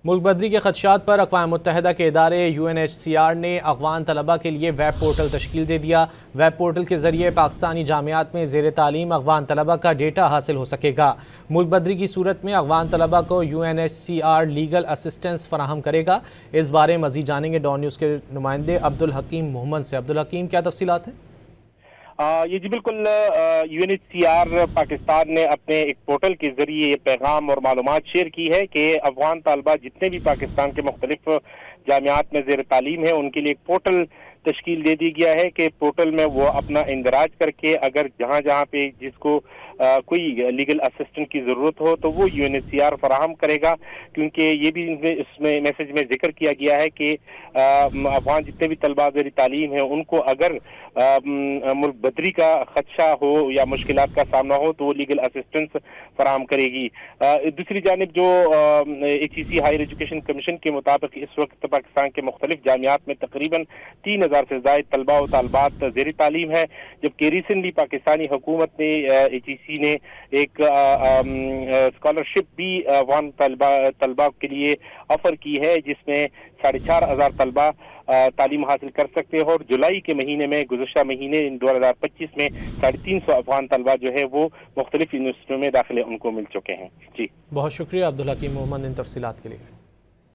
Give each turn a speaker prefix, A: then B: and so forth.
A: मुल्क बदरी के खदशात पर अक़वाम मुत्तहिदा के इदारे UNHCR ने अफ़गान तलबा के लिए वेब पोर्टल तश्कील दे दिया। वेब पोर्टल के ज़रिए पाकिस्तानी जामियात में ज़ेर तालीम अफ़गान तलबा का डेटा हासिल हो सकेगा। मुल्क बदरी की सूरत में अफ़गान तलबा को UNHCR लीगल असिस्टेंस फराहम करेगा। इस बारे मज़ीद जानेंगे डॉन न्यूज़ के नुमाइंदे अब्दुल हकीम मोहम्मद से। अब्दुल हकीम, क्या तफ़सीलात हैं?
B: ये जी बिल्कुल UNHCR पाकिस्तान ने अपने एक पोर्टल के जरिए ये पैगाम और मालूमात शेयर की है कि अफगान तालबा जितने भी पाकिस्तान के मुख्तलिफ जामियात में ज़ेर तालीम है उनके लिए एक पोर्टल तश्कील दे दी गया है कि पोर्टल में वो अपना इंदराज करके अगर जहाँ जहाँ पे जिसको कोई लीगल असिस्टेंट की ज़रूरत हो तो वो UNHCR फराहम करेगा, क्योंकि ये भी इसमें मैसेज में जिक्र किया गया है कि अफगान जितने भी तलबा ज़ेर तालीम है उनको अगर मुल्क बदरी का खदशा हो या मुश्किलात का सामना हो तो वो लीगल असिस्टेंस फराहम करेगी। दूसरी जानिब जो HEC हायर एजुकेशन कमीशन के मुताबिक इस वक्त पाकिस्तान के मुख्तलिफ जामियात में तकरीबन 3000 से ज़ायद तलबा और तालबात ज़ेर तालीम है, जबकि रिसेंटली पाकिस्तानी हुकूमत ने HEC ने एक स्कॉलरशिप भी अफगान तलबा के लिए ऑफर की है, जिसमें 4500 तलबा तालीम हासिल कर सकते हैं। और जुलाई के महीने में गुज़श्ता महीने 2025 में 350 अफगान तलबा जो है वो मुख्तलिफ यूनिवर्सिटियों में दाखिले उनको मिल चुके हैं। जी
A: बहुत शुक्रिया अब्दुल हकीम मोहम्मद इन तफसीलात के लिए।